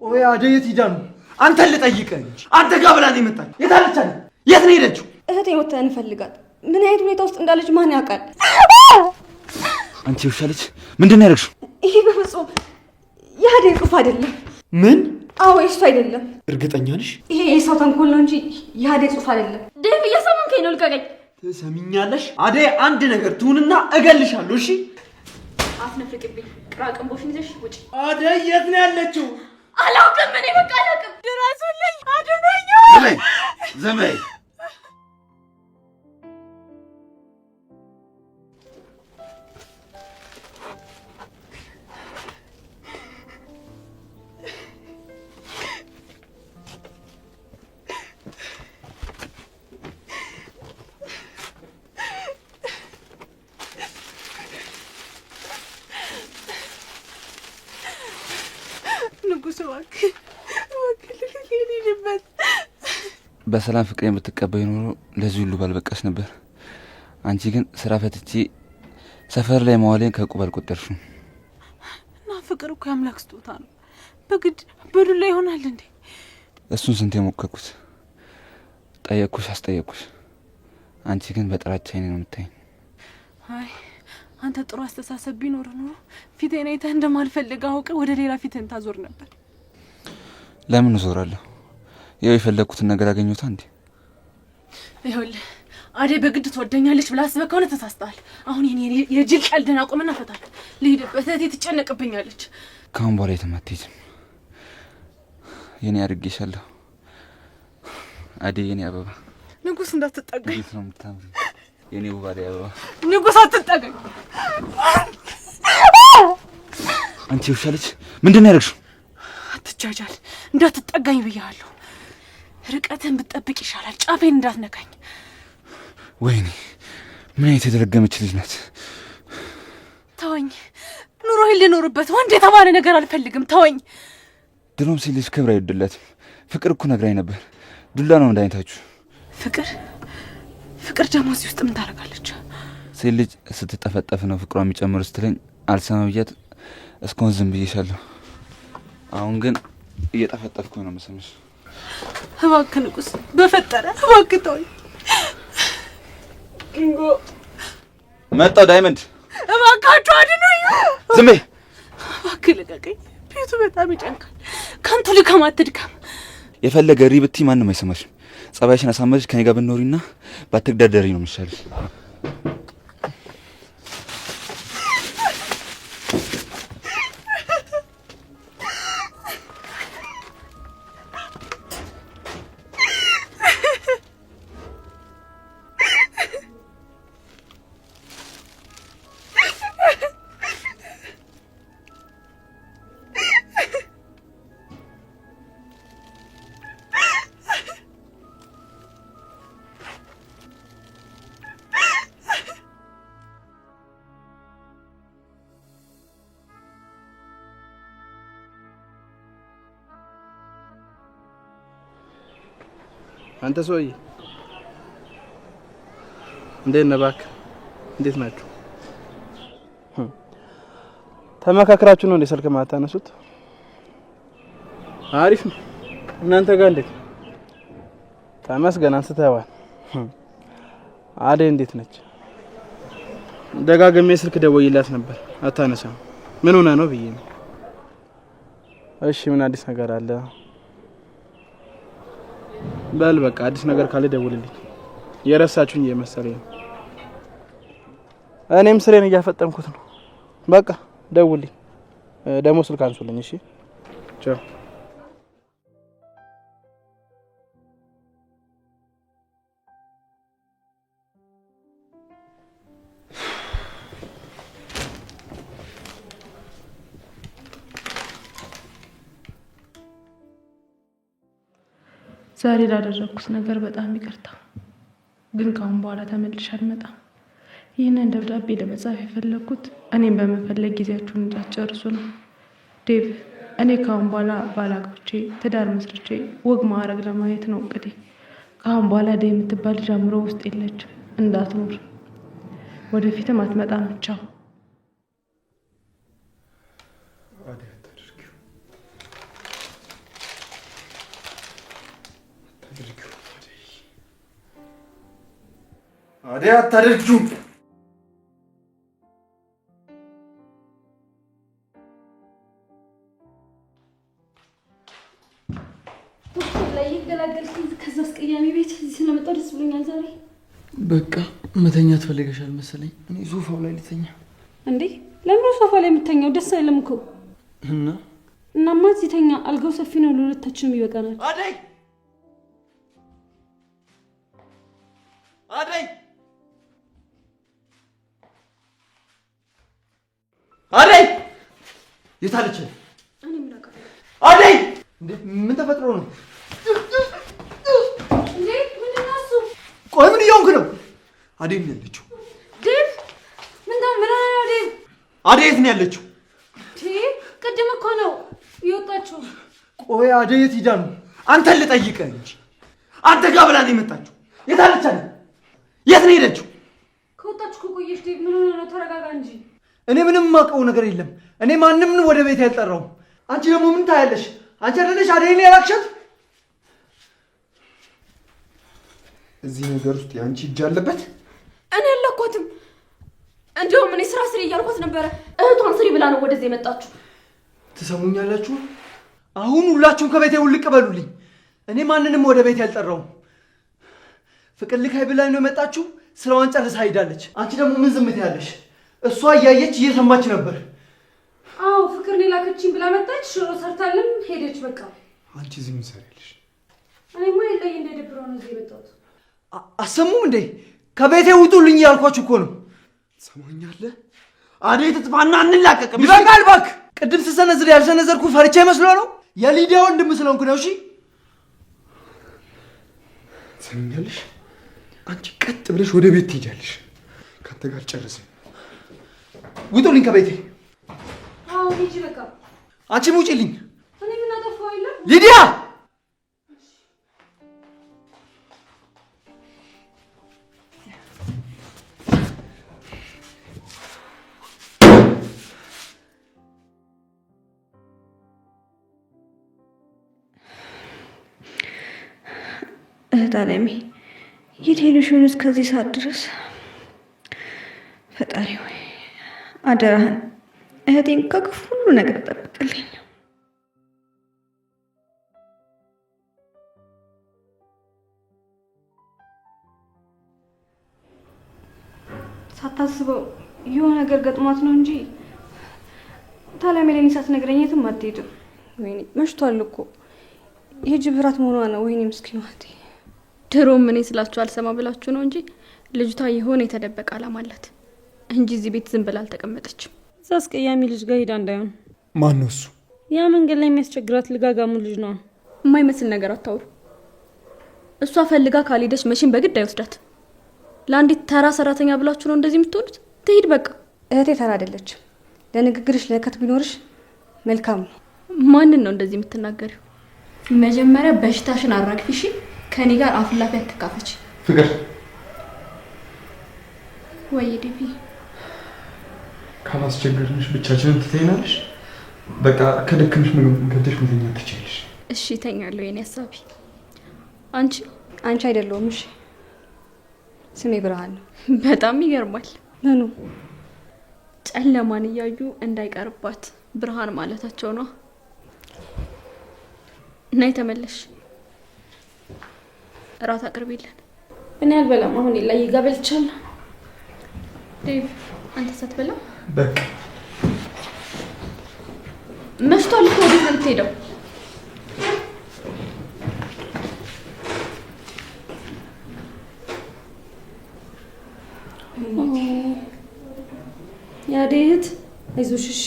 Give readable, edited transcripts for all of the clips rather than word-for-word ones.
ቆይ አደይ የት ሄዳ ነው? አንተን ልጠይቅህ እንጂ አንተ ጋር ብላ ነው የመጣች። የት አለች? የት ነው ሄደችው? እህቴ ወተን እንፈልጋት። ምን አይነት ሁኔታ ውስጥ እንዳለች ማን ያውቃል? አንቺ ውሻ ልጅ ምንድን ነው ያደረግሽው? ይሄ በፍጹም የአደይ ጽሑፍ አይደለም። ምን? አዎ እሱ አይደለም። እርግጠኛ ነሽ? ይሄ የሰው ተንኮል ነው እንጂ የአደይ ጽሑፍ አይደለም። ዴቭ እየሰማንከኝ ነው? ልቀቀኝ። ትሰሚኛለሽ? አደይ አንድ ነገር ትሁንና እገልሻለሁ። እሺ? አትነፍቅብኝ። ቅራቅንቦሽን ይዘሽ ውጪ። አደይ የት ነው ያለችው? አላውቅም። እኔ በቃ አላውቅም። ድረሱልኝ፣ አድኑኝ። ዘመይ በሰላም ፍቅር የምትቀበይ ኖሮ ለዚህ ሁሉ ባልበቃሽ ነበር። አንቺ ግን ስራ ፈትቼ ሰፈር ላይ መዋሌን ከቁብ አልቆጠርሽም። እና ፍቅር እኮ የአምላክ ስጦታ ነው። በግድ በዱላ ይሆናል እንዴ? እሱን ስንት የሞከርኩት። ጠየቅኩሽ፣ አስጠየቅኩሽ። አንቺ ግን በጥላቻ አይኔ ነው የምታይኝ። አይ አንተ ጥሩ አስተሳሰብ ቢኖር ኖሮ ፊቴን አይተህ እንደማልፈልግ አውቀህ ወደ ሌላ ፊትህን ታዞር ነበር። ለምን እዞራለሁ? ያው የፈለኩትን ነገር አገኘሁታ እንዴ? ይኸውልህ አደይ በግድ ትወደኛለች ብለህ አስበህ ከሆነ ተሳስተሃል። አሁን የኔ የጅል ቀልድን አቁምና ፈታል። ልሂድበት። እህቴ ትጨነቅብኛለች። ካሁን በኋላ የትም አትሄጂም። የኔ አድርጌሻለሁ። አደይ የኔ አበባ። ንጉስ እንዳትጠጋኝ። እንዴት ነው የምታምሪ የኔ ውብ አደይ አበባ። ንጉስ አትጠጋኝ። አንቺ ውሻ ልጅ ምንድን ነው ያደረግሽው? አትጃጃል። እንዳትጠጋኝ ብያለሁ። ርቀትን ብትጠብቅ ይሻላል። ጫፌን እንዳትነካኝ። ወይኔ ምን አይነት የተረገመች ልጅ ናት። ተወኝ። ኑሮዬን ልኖርበት። ወንድ የተባለ ነገር አልፈልግም። ተወኝ። ድሮም ሴት ልጅ ክብር አይወድላትም። ፍቅር እኮ ነግራኝ ነበር። ዱላ ነው መድኃኒታችሁ። ፍቅር ደግሞ እዚህ ውስጥ ምን ታደርጋለች? ሴት ልጅ ስትጠፈጠፍ ነው ፍቅሯ የሚጨምር ስትለኝ አልሰማ ብያት እስካሁን ዝም ብዬሻለሁ። አሁን ግን እየጠፈጠፍኩ ነው የምሰማሽ። እባክህ ንጉስ፣ በፈጠረ እባክህ ተወኝ። ኪንጎ መጣው። ዳይመንድ እባካችሁ አድኑኝ። ዝም በይ እባክህ ልቀቀኝ። ቤቱ በጣም ይጨንቃል። ከንቱ ልከም አትድከም። የፈለገ ሪ ብትይ ማንም አይሰማሽም። ጸባይሽን አሳመረሽ ከኔ ጋር ብትኖሪና ባትግዳደሪ ነው የሚሻልሽ። አንተ ሰውዬ እንዴት ነህ? እባክህ እንዴት ናችሁ? ተመካክራችሁ ነው እንደ ስልክ ማታነሱት? አሪፍ ነው። እናንተ ጋር እንዴት? ተመስገን አንስተዋል። አደይ እንዴት ነች? ደጋግሜ ስልክ ደውዬላት ነበር አታነሳም። ምን ሆነ ነው ብዬ ነው። እሺ ምን አዲስ ነገር አለ? በል በቃ አዲስ ነገር ካለ ደውልልኝ። የረሳችሁኝ እየመሰለኝ ነው። እኔም ስሬን እያፈጠንኩት ነው። በቃ ደውልልኝ። ደግሞ ስልክ አንሱልኝ። እሺ ቻው። ዛሬ ላደረኩት ነገር በጣም ይቅርታ፣ ግን ካሁን በኋላ ተመልሼ አልመጣም። ይህንን ደብዳቤ ለመጻፍ የፈለኩት እኔም በመፈለግ ጊዜያችሁን እንዳትጨርሱ ነው። ዴቭ፣ እኔ ካሁን በኋላ ባላግብቼ ትዳር መስርቼ ወግ ማዕረግ ለማየት ነው እቅዴ። ካሁን በኋላ አደይ የምትባል ልጅ አእምሮ ውስጥ የለችም። እንዳትኖር፣ ወደፊትም አትመጣም። ቻው። አደይ አታደርጊውም። ላይ ይገላገልኩኝ ከዛ አስቀያሚ ቤት እዚህ ስለመጣሁ ደስ ብሎኛል ዛሬ። በቃ መተኛ ትፈልገሻል መሰለኝ። እኔ ሶፋው ላይ ልተኛ። እንዴ ለምን ሶፋ ላይ የምተኛው? ደስ አይልም እኮ። እናማ እዚህ ተኛ። አልጋው ሰፊ ነው፣ ለሁለታችንም ይበቃናል። አደይ አደይ አደይ የት አለች? እኔ ምን አውቃለሁ? አደይ እንዴ ምን ተፈጥሮ ነው? እንዴ ምን እናሱ? ቆይ ምን እየሆንክ ነው? አደይ ምን ያለችው? ዴቭ ምን ነው ዴቭ? አደይ የት ነው ያለችው? ቅድም እኮ ነው የወጣችው። ቆይ አደይ የት ሄዳ ነው? አንተን ልጠይቅህ እንጂ አንተ ጋር ብላ ነው የመጣችው። የት አለች አደይ? የት ነው ሄደችው? ከወጣች እኮ ቆየች። ዴቭ ምን ሆነ ነው? ተረጋጋ እንጂ። እኔ ምንም የማውቀው ነገር የለም። እኔ ማንም ወደ ቤት ያልጠራውም። አንቺ ደግሞ ምን ታያለሽ? አንቺ አይደለሽ አደይን ያላክሻት? እዚህ ነገር ውስጥ የአንቺ እጅ አለበት? እኔ አላኳትም። እንደውም እኔ ስራ ስሪ እያልኳት ነበረ። እህቷን ስሪ ብላ ነው ወደዚህ የመጣችሁ። ትሰሙኛላችሁ? አሁን ሁላችሁም ከቤቴ ውልቅ በሉልኝ። እኔ ማንንም ወደ ቤት ያልጠራውም። ፍቅር ልካይ ብላኝ ነው የመጣችሁ። ስራዋን ጨርሳ ሄዳለች። አንቺ ደግሞ ምን ዝም ትያለሽ? እሷ እያየች እየሰማች ነበር። አዎ ፍቅር እኔ ላከችኝ ብላ መጣች። ሽሮ ሰርታለም ሄደች። በቃ አንቺ ዝም ትሰሪያለሽ። እኔማ የለኝ እንደደብረው ነው እዚህ የመጣሁት። አሰሙም እንዴ? ከቤቴ ውጡልኝ እያልኳችሁ እኮ ነው። ትሰማኛለህ? አደይ ትጥፋና እንላቀቅም። ይበቃል እባክህ። ቅድም ስሰነዝር ያልሰነዘርኩ ፈርቻ ይመስሎ ነው? የሊዲያ ወንድም ስለሆንኩ ነው። እሺ ትሰማኛለሽ? አንቺ ቀጥ ብለሽ ወደ ቤት ትሄጃለሽ። ካንተ ጋር ጨርሰን ውጡልኝ ከቤቴ። አዎ ሂጂ በቃ። አንቺም ውጪልኝ። እኔ ምን አጠፋሁ? የለም ሊዲያ እህት አለሜ የት ሄደሽ ነው እስከዚህ ሰዓት ድረስ? ፈጣሪ ሆይ አደራህን እህቴን ከክፉ ሁሉ ነገር ጠብቅልኝ። ሳታስበው የሆነ ነገር ገጥሟት ነው እንጂ ታላሜ ለኔ ሳትነግረኝ የትም አትሄድም። ወይኔ መሽቷል እኮ የጅብ ራት መሆኗ ነው። ወይኔ ምስኪኗ እህቴ። ድሮም እኔ ስላችሁ አልሰማ ብላችሁ ነው እንጂ ልጅቷ የሆነ የተደበቀ ዓላማ አላት እንጂ እዚህ ቤት ዝም ብላ አልተቀመጠችም። እዛ አስቀያሚ ልጅ ጋር ሄዳ እንዳይሆን። ማን ነው እሱ? ያ መንገድ ላይ የሚያስቸግራት ልጋጋሙ ልጅ ነው። የማይመስል ነገር አታውሩ። እሷ ፈልጋ ካልሄደች መቼም በግድ አይወስዳት። ለአንዲት ተራ ሰራተኛ ብላችሁ ነው እንደዚህ የምትሆኑት? ትሄድ በቃ። እህቴ ተራ አይደለችም። ለንግግርሽ ለከት ቢኖርሽ መልካም ነው። ማንን ነው እንደዚህ የምትናገሪው? መጀመሪያ በሽታሽን አራግፊሽ። ከኔ ጋር አፍላፊ አትካፈች። ፍቅር ወይ ዲቪ ካላስቸገርንሽ ብቻችንን ትተይናለሽ? በቃ ከደከምሽ ምግብ ገብተሽ መተኛት ትችያለሽ። እሺ ተኛለሁ። የኔ ሐሳቢ አንቺ አይደለሁም። እሺ ስሜ ብርሃን ነው። በጣም ይገርማል። ምኑ? ጨለማን እያዩ እንዳይቀርባት ብርሃን ማለታቸው ነው። ነይ ተመለሽ። እራት አቅርቢልን። እኔ አልበላም። አሁን ላይ ይጋበልቻለሁ። ዴቭ አንተ ሳትበላ በቃ መሽቷል እኮ። ወዴት ነው የምትሄደው? ያዴ እህት አይዞሽ እሺ።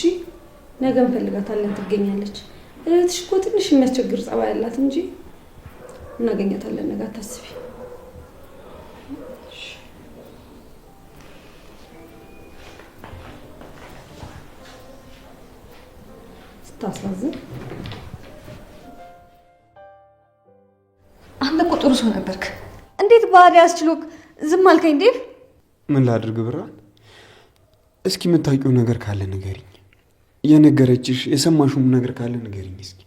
ነገ እንፈልጋታለን፣ ትገኛለች። እህትሽ እኮ ትንሽ የሚያስቸግር ጸባይ ያላት እንጂ እናገኛታለን። ነገ አታስቢ። ስታሳዝን። አንተ እኮ ጥሩ ሰው ነበርክ። እንዴት ባህሪ ያስችሎክ ዝም አልከኝ ዴቭ? ምን ላድርግ ብርሃን? እስኪ የምታውቂው ነገር ካለ ንገሪኝ። የነገረችሽ የሰማሽውም ነገር ካለ ንገሪኝ እስኪ።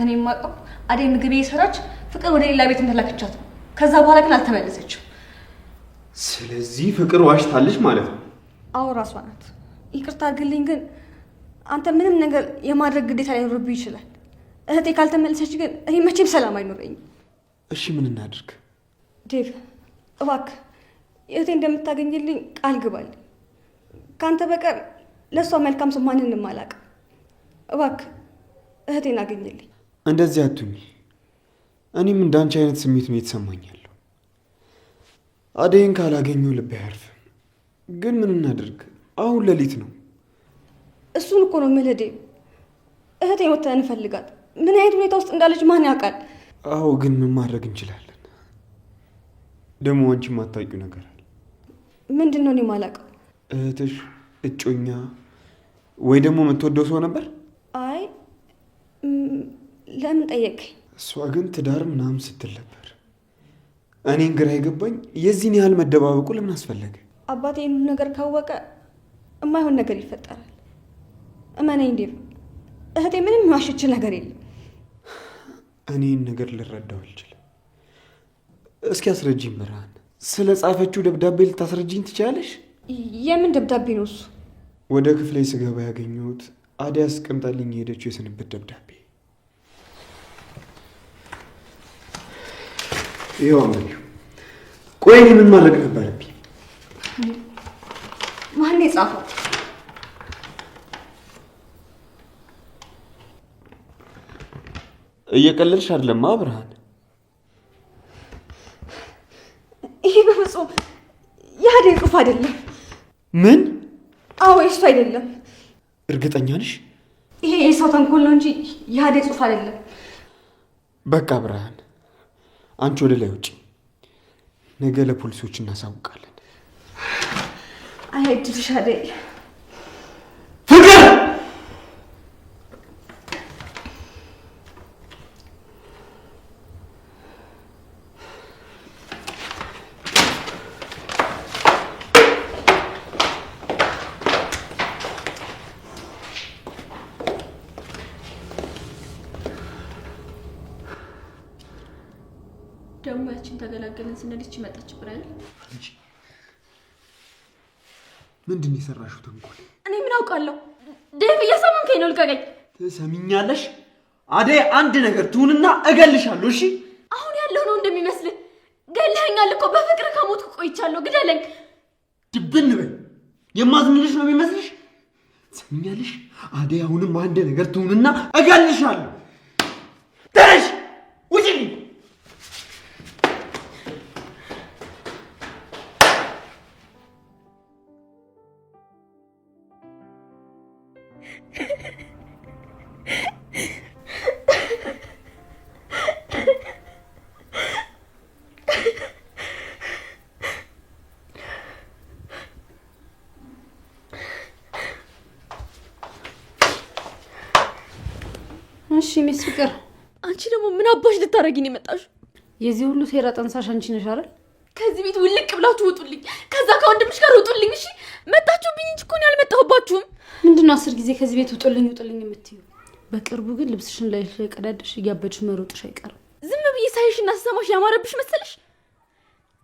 እኔ የማውቀው አደይ ምግብ እየሰራች ፍቅር ወደ ሌላ ቤት እንደላከቻት ነው። ከዛ በኋላ ግን አልተመለሰችም። ስለዚህ ፍቅር ዋሽታለች ማለት ነው? አዎ ራሷ ናት። ይቅርታ አድርግልኝ፣ ግን አንተ ምንም ነገር የማድረግ ግዴታ ላይኖርብህ ይችላል። እህቴ ካልተመለሰች ግን እኔ መቼም ሰላም አይኖረኝም። እሺ ምን እናድርግ? ዴቭ እባክህ እህቴ እንደምታገኝልኝ ቃል ግባልኝ። ከአንተ በቀር ለእሷ መልካም ሰው ማንንም አላውቅም። እባክህ እህቴን አገኝልኝ። እንደዚህ አትሁኝ። እኔም እንዳንቺ አይነት ስሜት ነው የተሰማኛለሁ። አደይን ካላገኘው ልቤ አያርፍም። ግን ምን እናድርግ? አሁን ሌሊት ነው። እሱን እኮ ነው የምልህ ዴቭ። እህቴን ወጥተን እንፈልጋት። ምን አይነት ሁኔታ ውስጥ እንዳለች ማን ያውቃል? አዎ ግን ምን ማድረግ እንችላለን? ደግሞ አንቺ የማታውቂው ነገር አለ። ምንድን ነው? እኔ የማላውቀው። እህትሽ እጮኛ ወይ ደግሞ የምትወደው ሰው ነበር? አይ ለምን ጠየቀኝ? እሷ ግን ትዳር ምናምን ስትል ነበር። እኔን ግራ የገባኝ የዚህን ያህል መደባበቁ ለምን አስፈለገ? አባቴ ይህን ነገር ካወቀ የማይሆን ነገር ይፈጠራል። እመነኝ ዴቭ፣ እህቴ ምንም የዋሸችው ነገር የለም። እኔን ነገር ልረዳው አልችልም። እስኪ አስረጂኝ ብርሃን። ስለ ጻፈችው ደብዳቤ ልታስረጂኝ ትችላለሽ? የምን ደብዳቤ ነው እሱ? ወደ ክፍሌ ስገባ ያገኘሁት አደይ አስቀምጣልኝ የሄደችው የስንብት ደብዳቤ። ይኸው አመልዩ። ቆይ እኔ ምን ማድረግ ነበረብኝ? ማን የጻፈው? እየቀለልሽ አይደለማ ብርሃን? ይሄ በፍጹም የአደይ ጽሑፍ አይደለም። ምን? አዎ የእሱ አይደለም። እርግጠኛ ነሽ? ይሄ የሰው ተንኮል ነው እንጂ የአደይ ጽሑፍ አይደለም። በቃ ብርሃን፣ አንቺ ወደ ላይ ውጪ። ነገ ለፖሊሶች እናሳውቃለን። አይድልሽ አደይ። ፍቅር! ደግሞ ያችን ተገላገልን ስንል ይህች መጣች ብራል። ምንድን ነው የሰራሽው ተንኮል? እኔ ምን አውቃለሁ? ዴቭ እያሳመንከኝ ነው። ልቀቀኝ። ትሰሚኛለሽ? አደይ አንድ ነገር ትሁንና እገልሻለሁ። እሺ አሁን ያለው ነው እንደሚመስልህ? ገለኸኛል እኮ። በፍቅር ከሞትኩ ቆይቻለሁ። ግደለኝ። ድብን በይ። የማዝንልሽ ነው የሚመስልሽ? ትሰሚኛለሽ? አደይ አሁንም አንድ ነገር ትሁንና እገልሻለሁ። ተነሽ፣ ውጪልኝ። እሺ ሚስ ፍቅር፣ አንቺ ደግሞ ምን አባሽ ልታረጊ ነው የመጣሽው? የዚህ ሁሉ ሴራ ጠንሳሽ አንቺ ነሽ አይደል? ከዚህ ቤት ውልቅ ብላችሁ ውጡልኝ። ከዛ ከወንድምሽ ጋር ውጡልኝ። እሺ መጣችሁብኝ እንጂ እኮ ነው ያልመጣሁባችሁም። ምንድነው 10 ጊዜ ከዚህ ቤት ውጡልኝ ውጡልኝ የምትዩ? በቅርቡ ግን ልብስሽን ላይ ቀዳደሽ እያበድሽ መሮጥሽ አይቀርም። ዝም ብዬ ሳይሽና ስሰማሽ ያማረብሽ መሰለሽ?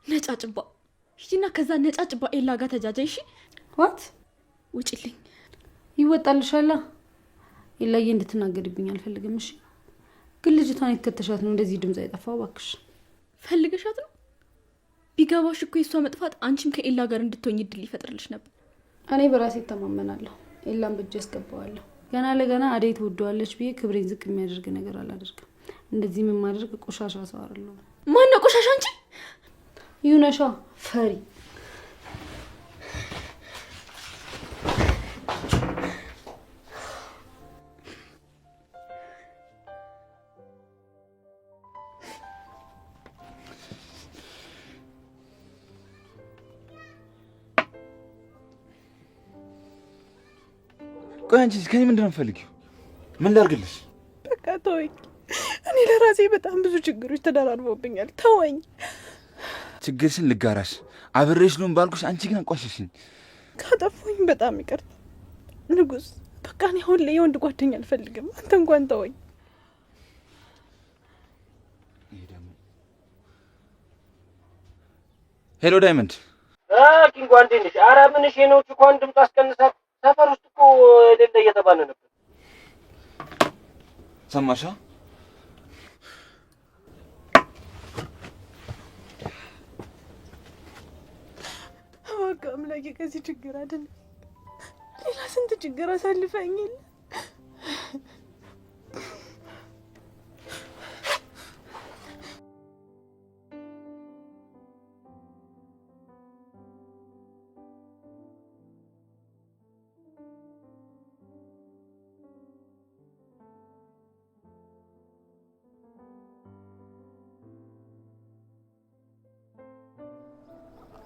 ነጫጭባ ሂጂና ከዛ ነጫጭባ ኤላ ጋር ተጃጃይ። እሺ ዋት ውጪልኝ። ይወጣልሻላ። ኤላዬ እንድትናገድብኝ አልፈልግም። እሺ ግን ልጅቷን የተከተሻት ነው እንደዚህ ድምጽ አይጠፋው? እባክሽ ፈልገሻት ነው? ቢገባሽ እኮ የሷ መጥፋት አንቺም ከኤላ ጋር እንድትሆኝ እድል ይፈጥርልሽ ነበር። እኔ በራሴ ተማመናለሁ። ኤላን በእጅ አስገባዋለሁ። ገና ለገና አደይ ትወደዋለች ብዬ ክብሬን ዝቅ የሚያደርግ ነገር አላደርግም። እንደዚህ ምን ማድረግ ቆሻሻ ሰው አይደለሁ። ማን ነው ቆሻሻ? አንቺ ይሁነሻ ፈሪ። ቆይ አንቺ ከኔ ምንድን ነው የምትፈልጊው? ምን ላድርግልሽ? በቃ ተወኝ። እኔ ለራሴ በጣም ብዙ ችግሮች ተደራርቦብኛል። ተወኝ። ችግርሽን ልጋራሽ አብሬሽ ልሁን ባልኩሽ፣ አንቺ ግን አቋሸሽኝ። ካጠፋኝ በጣም ይቅርታ ንጉስ። በቃ እኔ አሁን ላይ የወንድ ጓደኛ አልፈልግም። አንተ እንኳን ተወኝ። ሄሎ ዳይመንድ፣ ኪንጎ እንዴት ነሽ? ኧረ ምንሽ ነው? ቺኳን ድምፅ አስቀንሳት። ሰፈር ውስጥ እኮ ሌላ እየተባለ ነበር። ሰማሻ? በቃ አምላኬ ከዚህ ችግር አይደል ሌላ ስንት ችግር አሳልፈኝ።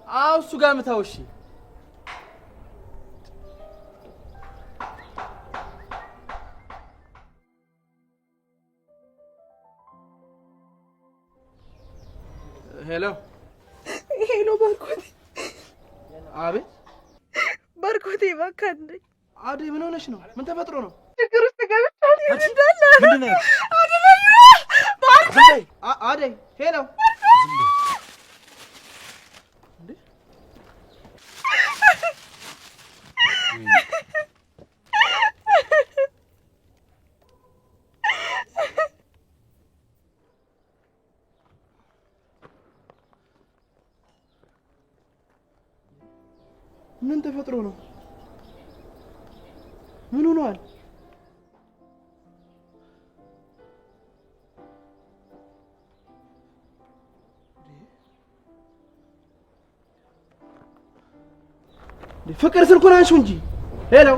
አው እሱ ጋር ምታው። እሺ ሄሎ ሄሎ፣ ባርኮቴ። አቤት። ባርኮቴ እባክህ አንዴ። አደይ ምን ሆነሽ ነው? ምን ተፈጥሮ ነው? ችግር ውስጥ ገብቻለሁ። ምንድን ነው? አደይ አደይ ሄሎ ምን ተፈጥሮ ነው? ምን ሆኗል? ፍቅር ስልኩን አንሺው እንጂ። ሄሎ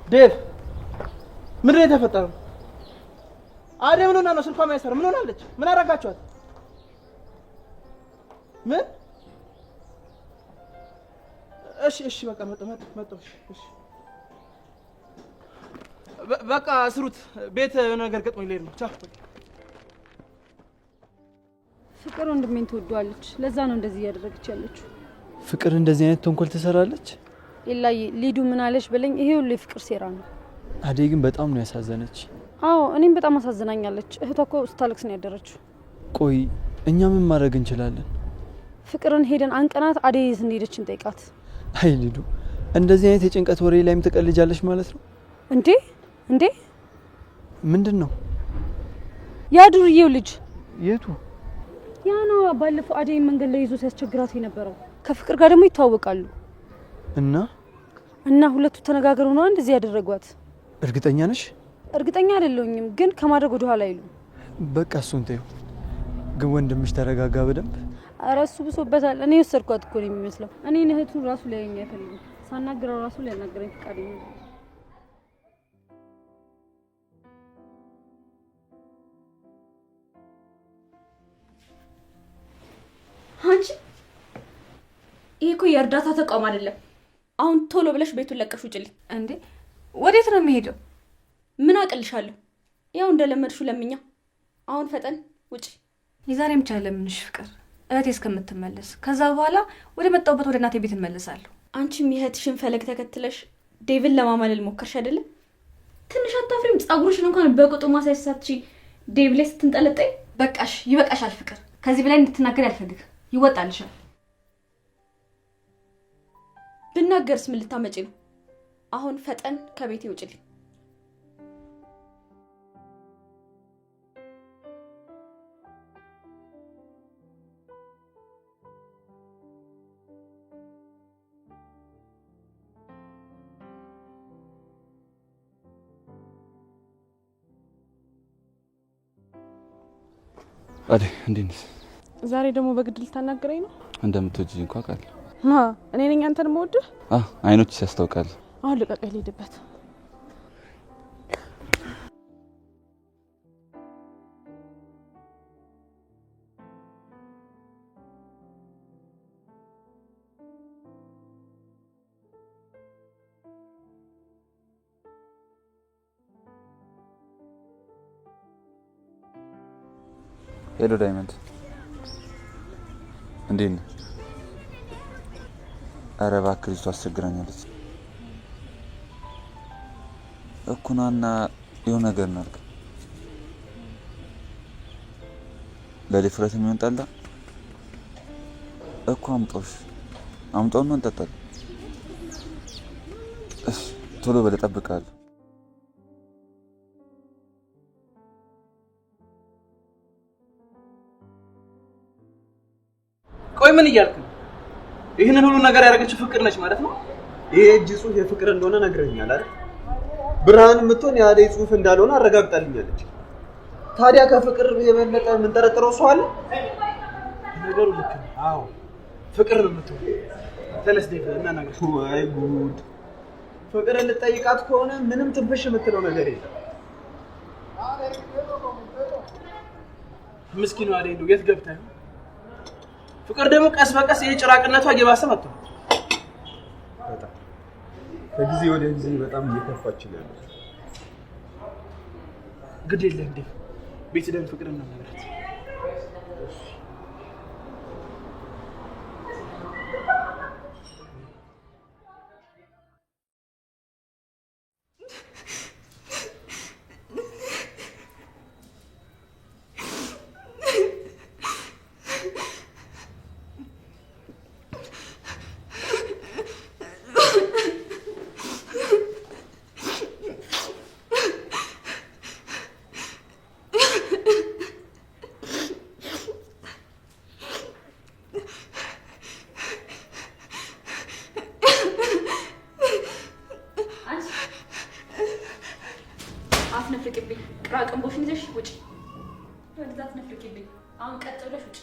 ዴቭ፣ ምንድን ነው የተፈጠረው? አደይ ምን ሆና ነው ስልኳ የማይሰራው? ምን ሆናለች? ምን አደረጋችኋት? ምን? እሺ በቃ መጣሁ። እሺ በቃ ስሩት። ቤት የሆነ ነገር ገጥሞኝ ልሄድ ነው። ቻው። ፍቅር ወንድሜን ትወደዋለች። ለዛ ነው እንደዚህ እያደረገች ያለችው። ፍቅር እንደዚህ አይነት ተንኮል ትሰራለች? ኢላዬ ሊዱ ምን አለች በለኝ። ይሄ ሁሉ የፍቅር ሴራ ነው። አደይ ግን በጣም ነው ያሳዘነች። አዎ እኔም በጣም አሳዝናኛለች። እህቷ እኮ ስታለቅስ ነው ያደረችው። ቆይ እኛ ምን ማድረግ እንችላለን? ፍቅርን ሄደን አንቀናት አደይ የት እንደሄደች እንጠይቃት። አይ ሊዱ፣ እንደዚህ አይነት የጭንቀት ወሬ ላይም ትቀልጃለች ማለት ነው እንዴ? ምንድን ነው? ያ ዱርዬው ልጅ። የቱ? ያ ነው ባለፈው አደይ መንገድ ላይ ይዞ ሲያስቸግራት የነበረው። ከፍቅር ጋር ደግሞ ይተዋወቃሉ። እና ሁለቱ ተነጋገሩ ነው እንደዚህ ያደረጓት። እርግጠኛ ነሽ? እርግጠኛ አይደለሁኝም፣ ግን ከማድረግ ወደ ኋላ አይሉ። በቃ እሱን ተይው። ግን ወንድምሽ ተረጋጋ በደንብ። ኧረ እሱ ብሶበታል። እኔ ወሰድኳት እኮ ነው የሚመስለው። እኔ እህቱን ራሱ ሊያየኝ አይፈልግም። ሳናግረው ራሱ ሊያናግረኝ ፈቃደኛ ነው። አንቺ ይሄ እኮ የእርዳታ ተቋም አይደለም። አሁን ቶሎ ብለሽ ቤቱን ለቀሽ ውጭልኝ። እንዴ ወዴት ነው የሚሄደው? ምን አቅልሻለሁ? ያው እንደለመድሽው ለምኛ። አሁን ፈጠን ውጪ። የዛሬ ብቻ ለምንሽ ፍቅር፣ እህቴ እስከምትመለስ። ከዛ በኋላ ወደ መጣሁበት ወደ እናቴ ቤት እመለሳለሁ። አንቺም የእህትሽን ፈለግ ተከትለሽ ዴቭን ለማማለል ሞከርሽ አይደለም? ትንሽ አታፍሪም? ጸጉርሽን እንኳን በቁጡ ማሳይሳትሽ ዴቭ ላይ ስትንጠለጠይ። በቃሽ፣ ይበቃሻል ፍቅር። ከዚህ በላይ እንድትናገር አልፈልግም። ይወጣልሻል። ብናገርስ ምን ልታመጪ ነው? አሁን ፈጠን ከቤቴ ውጭልኝ። አደይ እንዴት ነሽ? ዛሬ ደግሞ በግድ ልታናገረኝ ነው? እንደምትወጂኝ እንኳን አውቃለሁ። እኔ ነኝ አንተን የምወድህ? አይኖችሽ ያስታውቃል። አሁን ልቀቀኝ ልሂድበት። ሄሎ ዳይመንድ፣ እንዴት ነህ? ኧረ እባክህ ልጅቷ አስቸግራኛለች እኮ። ና እና የሆነ ነገር እናድርግ። ለድፍረት የሚሆን ጠላ እኮ አምጣውና እንጠጣለን። እሺ ቶሎ በል እጠብቅሃለሁ። ቆይ ምን እያልክ ነው? ይህንን ሁሉ ነገር ያደረገችው ፍቅር ነች ማለት ነው? ይሄ እጅ ጽሑፍ የፍቅር እንደሆነ ነግረኛል አይደል? ብርሃን የምትሆን የአደይ ጽሑፍ እንዳልሆነ አረጋግጣልኛለች። ታዲያ ከፍቅር የበለጠ የምንጠረጥረው ሰው አለ? ነገሩ ልክ ነው። አዎ ፍቅር ነው የምትሆን። ተነስ ዴቭ እናናገር። ወይ ጉድ! ፍቅርን ልጠይቃት ከሆነ ምንም ትንፍሽ የምትለው ነገር የለም። ምስኪኗ አደይ ነው የት ገብታ ነው? ፍቅር ደግሞ ቀስ በቀስ የጭራቅነቷ እየባሰ መጥቷል። በጣም ከጊዜ ወደ ጊዜ በጣም እየከፋች ነው ያለችው። ግድ የለም ዴቭ፣ ቤት ደን ፍቅርን ነው ማለት አትነፍቅብኝ። ቅራቅንቦሽን ይዘሽ ውጪ። ወደዛ አትነፍቅብኝ። አሁን ቀጥ ብለሽ ውጪ።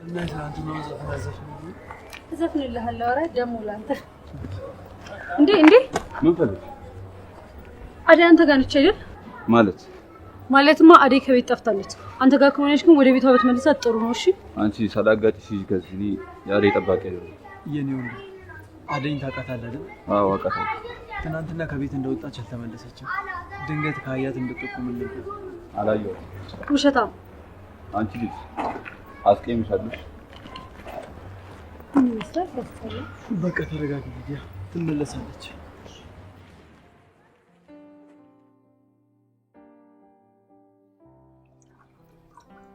እናት አንተ ነው እዘፍንልሃለሁ። ኧረ ደግሞ ላንተ እንዴ ምን ፈልግ? አደይ አንተ ጋር ነች አይደል? ማለትማ አደይ ከቤት ጠፍታለች። አንተ ጋር ከሆነች ግን ወደ ቤቷ ብትመልሳት ጥሩ ነው። እሺ አንቺ ሳላጋጭሽ ከዚህ የአደይ ጠባቂ አይደለም። የኔ ወንድ አደይን ታውቃታለህ አይደል? አዎ አውቃታለሁ። ትናንትና ከቤት እንደወጣች አልተመለሰችም። ድንገት ካያት እንድትጠቁም ነበር። አላየሁም። ውሸታም አንቺ ልጅ አስቀይምሻለሽ። ምን ይመስላል? በቃ ተረጋጊ። ልጅ ትመለሳለች።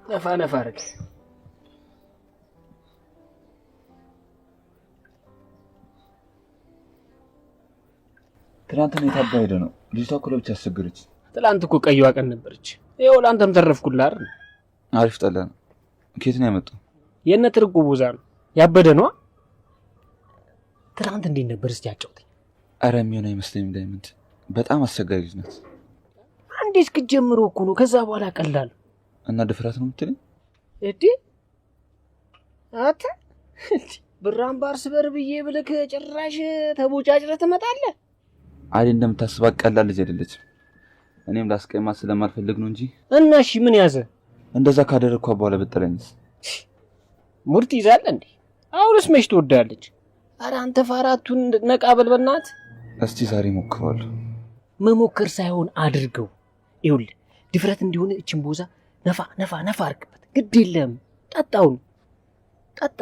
ነፋ አረግ ትናንትና የታባ ሄደ ነው። ልጅቷ እኮ ለብቻ አስቸገረች። ትላንት እኮ ቀይዋ ቀን ነበረች። ይኸው ለአንተም ተረፍኩልህ አይደል? አሪፍ ጠላ ነው። ከየት ነው ያመጣው? የእነ ትርቁ ቡዛ ነው። ያበደ ነው። ትናንት እንዴት ነበር እስቲ አጫውተኝ። ኧረ የሚሆን አይመስለኝም። ዳይመንድ በጣም አስቸጋሪ ናት። አንዴ አንዴ እስክትጀምሩ እኮ ነው። ከዛ በኋላ ቀላል እና ድፍረት ነው የምትለኝ? እዲ አታ ብራን ባርስ በር ብዬ ብለክ ጭራሽ ተቦጫጭረህ ትመጣለህ። አይደል እንደምታስባት ቀላል ልጅ አይደለችም። እኔም ላስቀይማት ስለማልፈልግ ነው እንጂ። እና እሺ ምን ያዘ? እንደዛ ካደረግኳ በኋላ ብትጠለኝስ? ሙርት ይዛል እንዴ? አሁንስ መች ትወዳለች? አረ አንተ ፋራቱን ነቃ በል በእናትህ። እስቲ ዛሬ ሞክረዋለሁ። መሞከር ሳይሆን አድርገው። ይኸውልህ ድፍረት እንዲሆን እችን ቦዛ ነፋ ነፋ ነፋ አድርግበት። ግድ የለም ጠጣውን ጠጣ።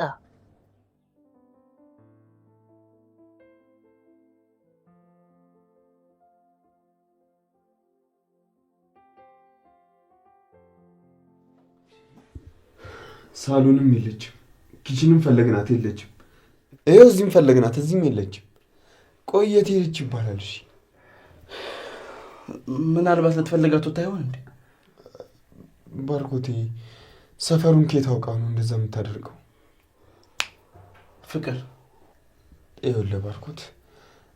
ሳሎንም የለችም፣ ኪችንም ፈለግናት የለችም። ይኸው እዚህም ፈለግናት እዚህም የለችም። ቆየት ሄደች ይባላል። እሺ ምናልባት ልትፈልጋት ወጣ ይሆን እንዴ? ባርኮቴ ሰፈሩን ከየት አውቃ ነው እንደዛ የምታደርገው? ፍቅር ይኸውልህ ባርኮት፣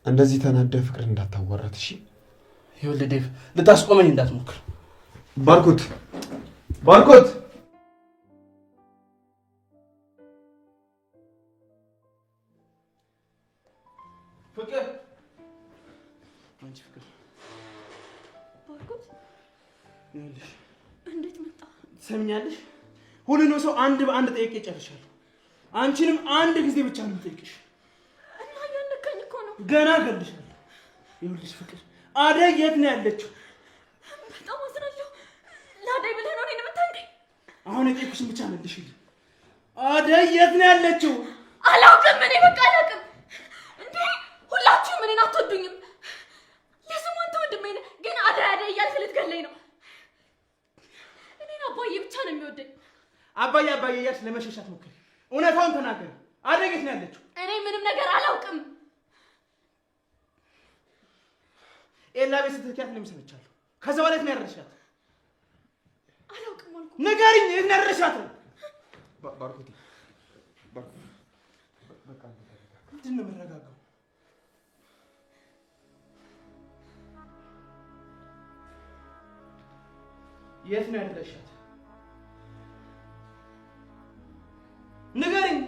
እንደዚህ ተናደ ፍቅር እንዳታዋራት እሺ? ይኸውልህ ዴቭ፣ ልታስቆመኝ እንዳትሞክር። ባርኮት ባርኮት ፍቅር አንቺ ፍቅር ባርኮት ይኸውልሽ፣ እንዴት መጣ? ትሰሚኛለሽ? ሁሉንም ሰው አንድ በአንድ ጠይቄ ጨርሻለሁ። አንቺንም አንድ ጊዜ ብቻ ነው የምጠይቅሽ። እና እያነካኝ እኮ ነው። ገና እገልሻለሁ። ይኸውልሽ ፍቅር፣ አደይ የት ነው ያለችው? በጣም አዝናለሁ። ለአደይ ብለህ ነው እኔን የምታንቀኝ? አሁን የጠየኩሽን ብቻ መልሽልኝ። አደይ የት ነው ያለችው? አላውቅም። እኔ በቃ አላውቅም። እንዴ ሁላችሁም እኔን አትወዱኝም። ለስሙ አንተ ወንድሜ ነህ፣ ግን አደይ አደይ እያልክ ልትገለኝ ነው። እኔን አባዬ ብቻ ነው የሚወደኝ። አባዬ አባዬ እያልሽ ለመሸሻት ሞክሪ። እውነታውን ተናገሪ። አደይ የት ነው ያለችው? እኔ ምንም ነገር አላውቅም። ኤላ ቤት ስትልኪያት ነው ሰምቻለሁ። ከዛ በኋላ የት ነው ያደረሻት? አላውቅም አልኩ። ንገሪኝ፣ የት ነው ያደረሻት? ባርኮቴ በቃ ምንድን ነው የምረጋጋው? የት ነው ያደረሻት? ንገሪኝ።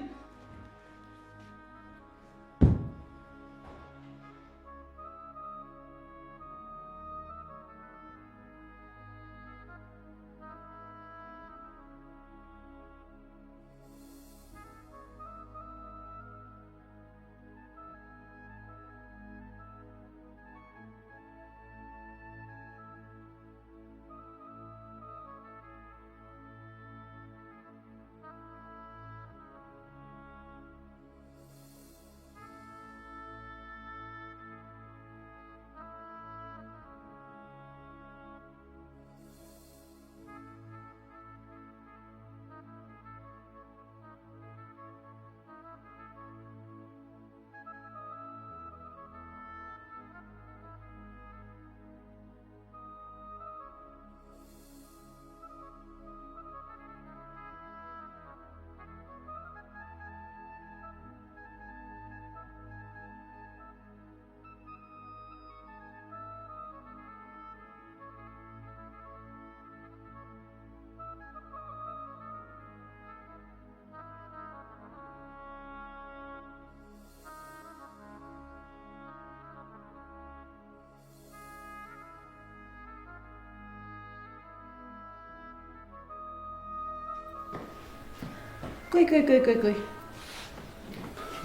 ቆይ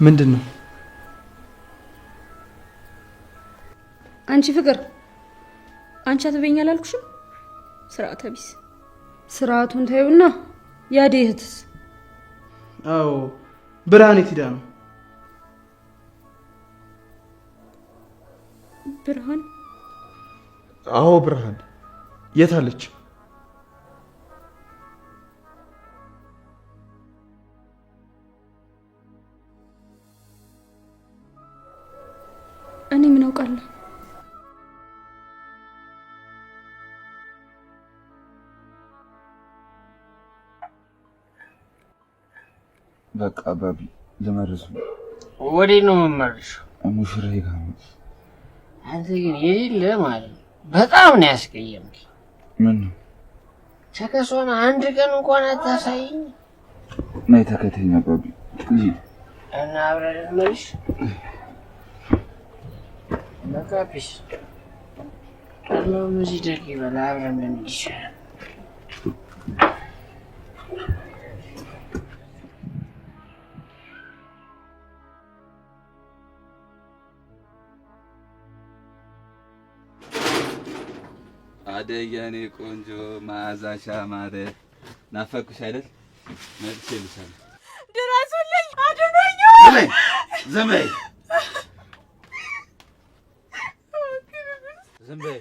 ምንድን ነው? አንቺ ፍቅር፣ አንቺ አትበይኝ አላልኩሽም? ስርዓተ ቢስ። ስርዓቱን ታዩና ያዴ እህትስ? አዎ ብርሃን የት ሄዳ ነው? ብርሃን? አዎ ብርሃን የት አለች? እኔ ምን አውቃለሁ? በቃ ባቢ ልመርስ ነው። ወዴት ነው የምመርሽው? ሙሽራዬ ጋር ነው። አንተ ግን የሌለ ማለት ነው። በጣም ነው ያስቀየምክ። ምን ነው? ተከሶን አንድ ቀን እንኳን አታሳይኝ? ነይ ተከተኛ ባቢ ልሂድ እና አብረን እንመልሽ። በቃ ፒስ ቀድሞ በዚህ ደግ ይበላ አብረን እንሂድ ይሻላል። አደይ የኔ ቆንጆ መዓዛሽ አማረ። ናፈቅኩሽ አይደል? መልሼልሻለሁ። ድረሱልኝ፣ አድኑኝ! ዝም በይ ዝም በይ ዝም በይ